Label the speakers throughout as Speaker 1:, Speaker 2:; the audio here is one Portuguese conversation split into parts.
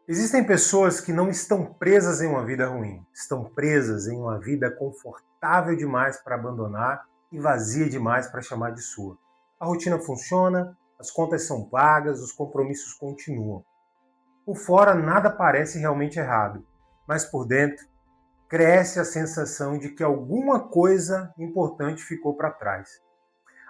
Speaker 1: Existem pessoas que não estão presas em uma vida ruim, estão presas em uma vida confortável demais para abandonar e vazia demais para chamar de sua. A rotina funciona, as contas são pagas, os compromissos continuam. Por fora nada parece realmente errado, mas por dentro cresce a sensação de que alguma coisa importante ficou para trás.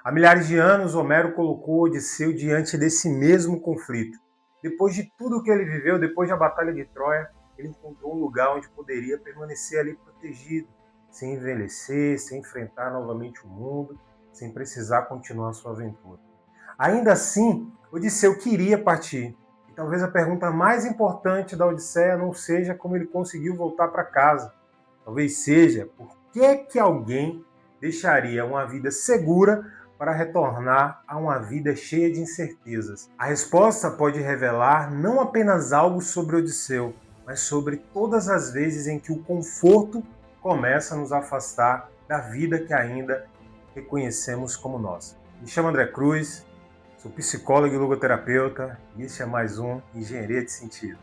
Speaker 1: Há milhares de anos, Homero colocou Odisseu diante desse mesmo conflito. Depois de tudo o que ele viveu, depois da Batalha de Troia, ele encontrou um lugar onde poderia permanecer ali protegido, sem envelhecer, sem enfrentar novamente o mundo, sem precisar continuar sua aventura. Ainda assim, Odisseu queria partir. E talvez a pergunta mais importante da Odisseia não seja como ele conseguiu voltar para casa. Talvez seja por que alguém deixaria uma vida segura para retornar a uma vida cheia de incertezas. A resposta pode revelar não apenas algo sobre Odisseu, mas sobre todas as vezes em que o conforto começa a nos afastar da vida que ainda reconhecemos como nossa. Me chamo André Cruz, sou psicólogo e logoterapeuta e este é mais um Engenharia de Sentido.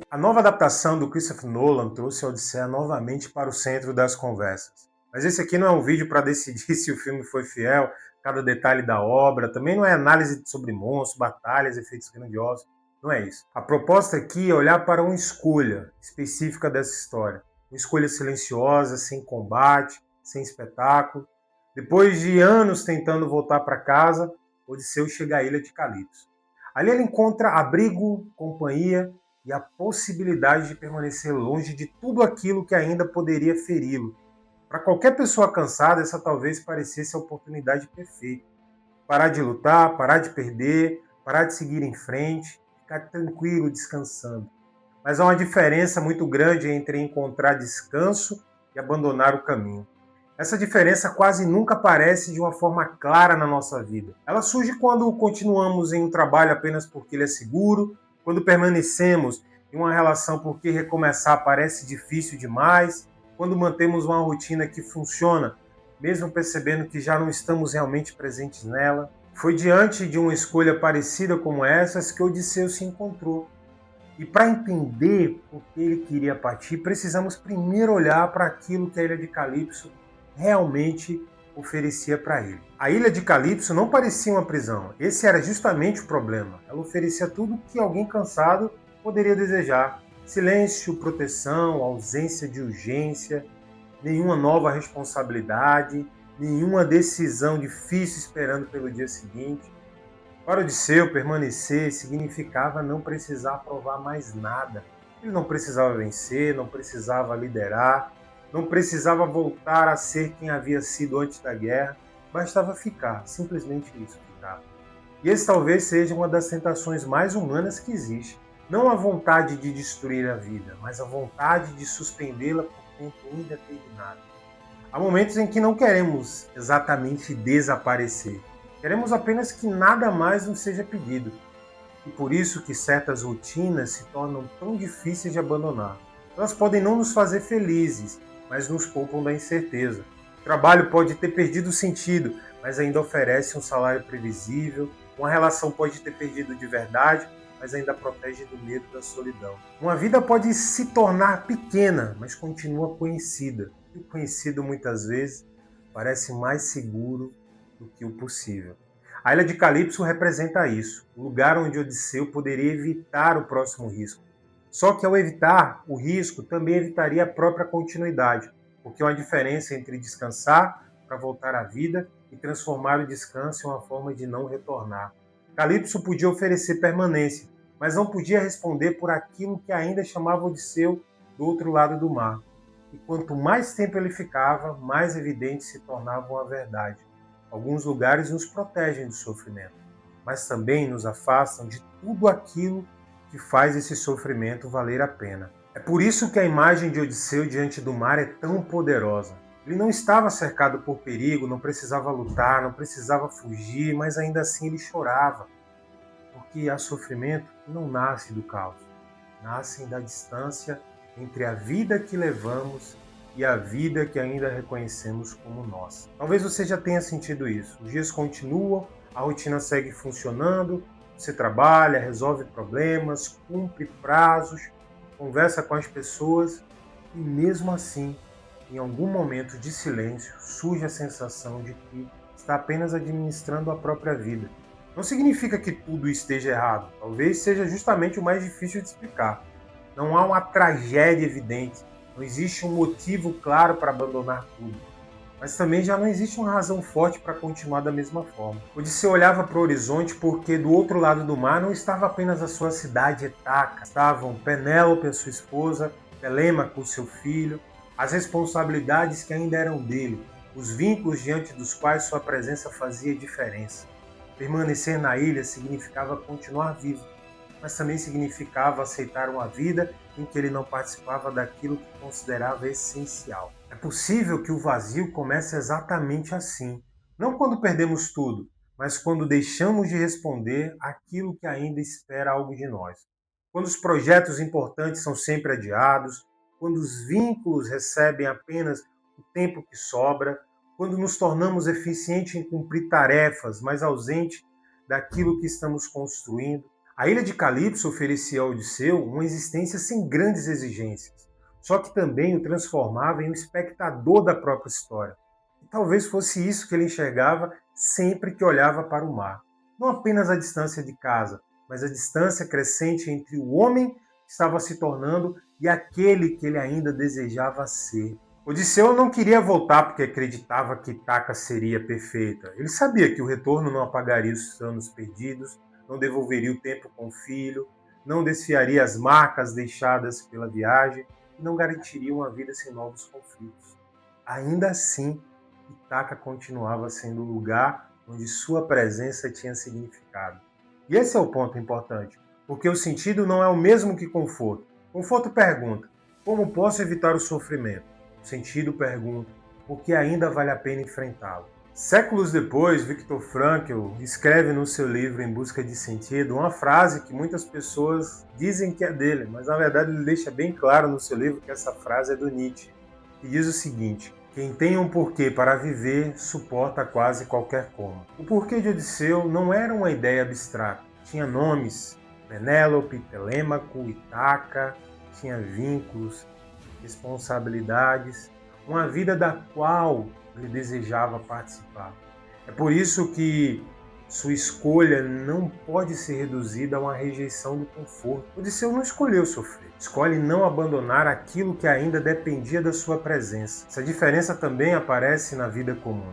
Speaker 1: A nova adaptação do Christopher Nolan trouxe a Odisseia novamente para o centro das conversas. Mas esse aqui não é um vídeo para decidir se o filme foi fiel a cada detalhe da obra, também não é análise sobre monstros, batalhas, efeitos grandiosos, não é isso. A proposta aqui é olhar para uma escolha específica dessa história. Uma escolha silenciosa, sem combate, sem espetáculo. Depois de anos tentando voltar para casa, Odisseu chega à ilha de Calipso. Ali ele encontra abrigo, companhia e a possibilidade de permanecer longe de tudo aquilo que ainda poderia feri-lo. Para qualquer pessoa cansada, essa talvez parecesse a oportunidade perfeita. Parar de lutar, parar de perder, parar de seguir em frente, ficar tranquilo, descansando. Mas há uma diferença muito grande entre encontrar descanso e abandonar o caminho. Essa diferença quase nunca aparece de uma forma clara na nossa vida. Ela surge quando continuamos em um trabalho apenas porque ele é seguro, quando permanecemos em uma relação porque recomeçar parece difícil demais, quando mantemos uma rotina que funciona, mesmo percebendo que já não estamos realmente presentes nela. Foi diante de uma escolha parecida como essas que Odisseu se encontrou. E para entender por que ele queria partir, precisamos primeiro olhar para aquilo que a Ilha de Calipso realmente oferecia para ele. A Ilha de Calipso não parecia uma prisão, esse era justamente o problema. Ela oferecia tudo o que alguém cansado poderia desejar. Silêncio, proteção, ausência de urgência, nenhuma nova responsabilidade, nenhuma decisão difícil esperando pelo dia seguinte. Para Odisseu, permanecer significava não precisar provar mais nada. Ele não precisava vencer, não precisava liderar, não precisava voltar a ser quem havia sido antes da guerra, bastava ficar, simplesmente isso, ficar. E esse talvez seja uma das tentações mais humanas que existe. Não a vontade de destruir a vida, mas a vontade de suspendê-la por tempo indeterminado. Há momentos em que não queremos exatamente desaparecer. Queremos apenas que nada mais nos seja pedido. E por isso que certas rotinas se tornam tão difíceis de abandonar. Elas podem não nos fazer felizes, mas nos poupam da incerteza. O trabalho pode ter perdido o sentido, mas ainda oferece um salário previsível. Uma relação pode ter perdido de verdade, mas ainda protege do medo da solidão. Uma vida pode se tornar pequena, mas continua conhecida. E o conhecido muitas vezes parece mais seguro do que o possível. A Ilha de Calipso representa isso, o lugar onde Odisseu poderia evitar o próximo risco. Só que ao evitar o risco, também evitaria a própria continuidade, porque há uma diferença entre descansar para voltar à vida e transformar o descanso em uma forma de não retornar. Calipso podia oferecer permanência, mas não podia responder por aquilo que ainda chamava Odisseu do outro lado do mar. E quanto mais tempo ele ficava, mais evidente se tornava a verdade. Alguns lugares nos protegem do sofrimento, mas também nos afastam de tudo aquilo que faz esse sofrimento valer a pena. É por isso que a imagem de Odisseu diante do mar é tão poderosa. Ele não estava cercado por perigo, não precisava lutar, não precisava fugir, mas ainda assim ele chorava. Porque há sofrimento que não nasce do caos, nascem da distância entre a vida que levamos e a vida que ainda reconhecemos como nossa. Talvez você já tenha sentido isso. Os dias continuam, A rotina segue funcionando, você trabalha, resolve problemas, cumpre prazos, conversa com as pessoas e mesmo assim, em algum momento de silêncio, surge a sensação de que está apenas administrando a própria vida. Não significa que tudo esteja errado, talvez seja justamente o mais difícil de explicar. Não há uma tragédia evidente, não existe um motivo claro para abandonar tudo. Mas também já não existe uma razão forte para continuar da mesma forma. Odisseu olhava para o horizonte porque do outro lado do mar não estava apenas a sua cidade Etaca, estavam Penélope, a sua esposa, Telêmaco, seu filho, as responsabilidades que ainda eram dele, os vínculos diante dos quais sua presença fazia diferença. Permanecer na ilha significava continuar vivo, mas também significava aceitar uma vida em que ele não participava daquilo que considerava essencial. É possível que o vazio comece exatamente assim, não quando perdemos tudo, mas quando deixamos de responder àquilo que ainda espera algo de nós. Quando os projetos importantes são sempre adiados, quando os vínculos recebem apenas o tempo que sobra, quando nos tornamos eficientes em cumprir tarefas, mas ausentes daquilo que estamos construindo. A ilha de Calipso oferecia a Odisseu uma existência sem grandes exigências, só que também o transformava em um espectador da própria história. E talvez fosse isso que ele enxergava sempre que olhava para o mar. Não apenas a distância de casa, mas a distância crescente entre o homem que estava se tornando e aquele que ele ainda desejava ser. Odisseu não queria voltar porque acreditava que Itaca seria perfeita. Ele sabia que o retorno não apagaria os anos perdidos, não devolveria o tempo com o filho, não desfiaria as marcas deixadas pela viagem e não garantiria uma vida sem novos conflitos. Ainda assim, Itaca continuava sendo o lugar onde sua presença tinha significado. E esse é o ponto importante, porque o sentido não é o mesmo que conforto. Conforto pergunta: como posso evitar o sofrimento? O sentido pergunta: por que ainda vale a pena enfrentá-lo? Séculos depois, Viktor Frankl escreve no seu livro Em Busca de Sentido uma frase que muitas pessoas dizem que é dele, mas na verdade ele deixa bem claro no seu livro que essa frase é do Nietzsche, que diz o seguinte: quem tem um porquê para viver suporta quase qualquer como. O porquê de Odisseu não era uma ideia abstrata, tinha nomes: Penélope, Telêmaco, Itaca, tinha vínculos, responsabilidades, uma vida da qual ele desejava participar. É por isso que sua escolha não pode ser reduzida a uma rejeição do conforto. Odisseu não escolheu sofrer, escolhe não abandonar aquilo que ainda dependia da sua presença. Essa diferença também aparece na vida comum.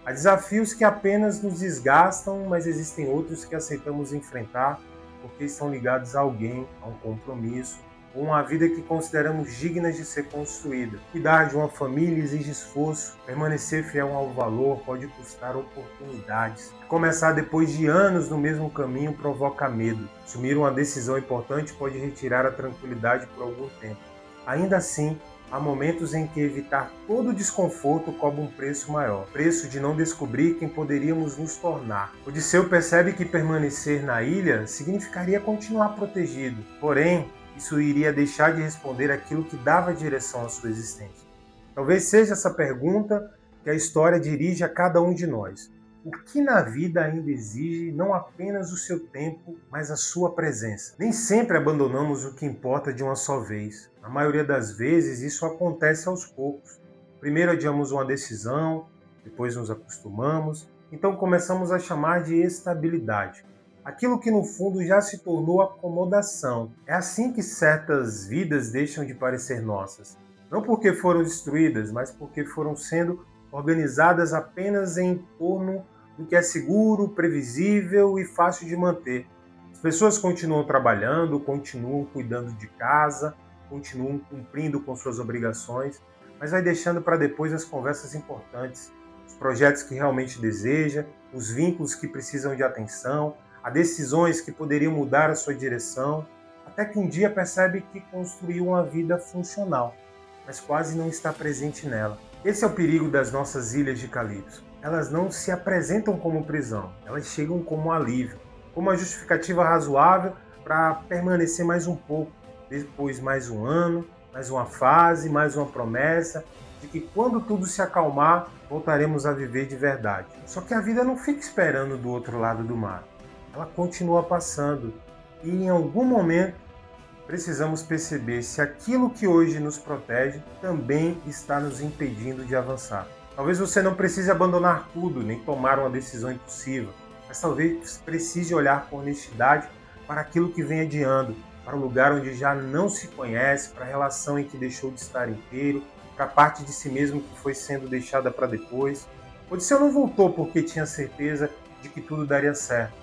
Speaker 1: Há desafios que apenas nos desgastam, mas existem outros que aceitamos enfrentar porque estão ligados a alguém, a um compromisso, ou uma vida que consideramos dignas de ser construída. Cuidar de uma família exige esforço, permanecer fiel ao valor pode custar oportunidades. Começar depois de anos no mesmo caminho provoca medo. Assumir uma decisão importante pode retirar a tranquilidade por algum tempo. Ainda assim, há momentos em que evitar todo o desconforto cobra um preço maior, preço de não descobrir quem poderíamos nos tornar. Odisseu percebe que permanecer na ilha significaria continuar protegido, porém, isso iria deixar de responder aquilo que dava direção à sua existência. Talvez seja essa pergunta que a história dirige a cada um de nós. O que na vida ainda exige não apenas o seu tempo, mas a sua presença? Nem sempre abandonamos o que importa de uma só vez. Na maioria das vezes, isso acontece aos poucos. Primeiro adiamos uma decisão, depois nos acostumamos, então começamos a chamar de estabilidade. Aquilo que no fundo já se tornou acomodação. É assim que certas vidas deixam de parecer nossas. Não porque foram destruídas, mas porque foram sendo organizadas apenas em torno do que é seguro, previsível e fácil de manter. As pessoas continuam trabalhando, continuam cuidando de casa, continuam cumprindo com suas obrigações, mas vai deixando para depois as conversas importantes, os projetos que realmente deseja, os vínculos que precisam de atenção, as decisões que poderiam mudar a sua direção, até que um dia percebe que construiu uma vida funcional, mas quase não está presente nela. Esse é o perigo das nossas ilhas de Calipso. Elas não se apresentam como prisão, elas chegam como alívio, como uma justificativa razoável para permanecer mais um pouco, depois mais um ano, mais uma fase, mais uma promessa, de que quando tudo se acalmar, voltaremos a viver de verdade. Só que a vida não fica esperando do outro lado do mar. Ela continua passando e em algum momento precisamos perceber se aquilo que hoje nos protege também está nos impedindo de avançar. Talvez você não precise abandonar tudo, nem tomar uma decisão impossível, mas talvez precise olhar com honestidade para aquilo que vem adiando, para o lugar onde já não se conhece, para a relação em que deixou de estar inteiro, para a parte de si mesmo que foi sendo deixada para depois. Odisseu não voltou porque tinha certeza de que tudo daria certo.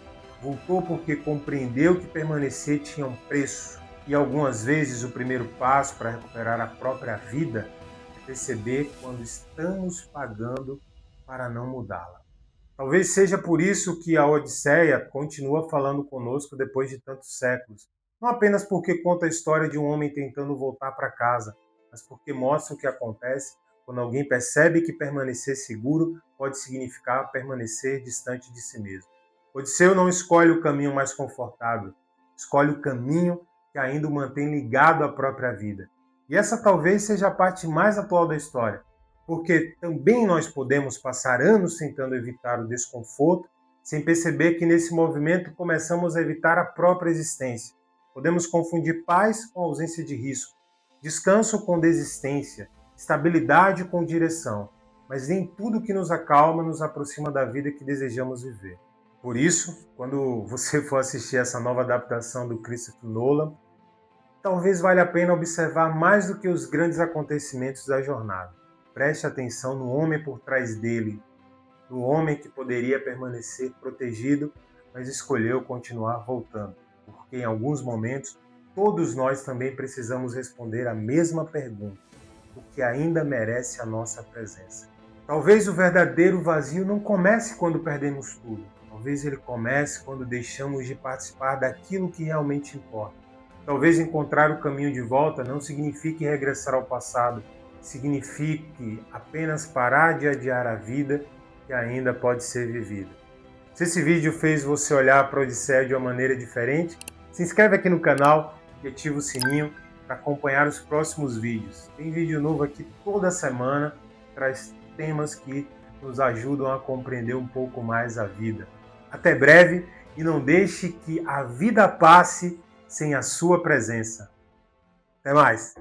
Speaker 1: Voltou porque compreendeu que permanecer tinha um preço. E algumas vezes o primeiro passo para recuperar a própria vida é perceber quando estamos pagando para não mudá-la. Talvez seja por isso que a Odisseia continua falando conosco depois de tantos séculos. Não apenas porque conta a história de um homem tentando voltar para casa, mas porque mostra o que acontece quando alguém percebe que permanecer seguro pode significar permanecer distante de si mesmo. Odisseu não escolhe o caminho mais confortável, escolhe o caminho que ainda o mantém ligado à própria vida. E essa talvez seja a parte mais atual da história, porque também nós podemos passar anos tentando evitar o desconforto, sem perceber que nesse movimento começamos a evitar a própria existência. Podemos confundir paz com ausência de risco, descanso com desistência, estabilidade com direção, mas nem tudo que nos acalma nos aproxima da vida que desejamos viver. Por isso, quando você for assistir essa nova adaptação do Christopher Nolan, talvez valha a pena observar mais do que os grandes acontecimentos da jornada. Preste atenção no homem por trás dele, no homem que poderia permanecer protegido, mas escolheu continuar voltando. Porque em alguns momentos, todos nós também precisamos responder a mesma pergunta: o que ainda merece a nossa presença? Talvez o verdadeiro vazio não comece quando perdemos tudo. Talvez ele comece quando deixamos de participar daquilo que realmente importa. Talvez encontrar o caminho de volta não signifique regressar ao passado, signifique apenas parar de adiar a vida que ainda pode ser vivida. Se esse vídeo fez você olhar para a Odisseia de uma maneira diferente, se inscreve aqui no canal e ativa o sininho para acompanhar os próximos vídeos. Tem vídeo novo aqui toda semana, traz temas que nos ajudam a compreender um pouco mais a vida. Até breve e não deixe que a vida passe sem a sua presença. Até mais!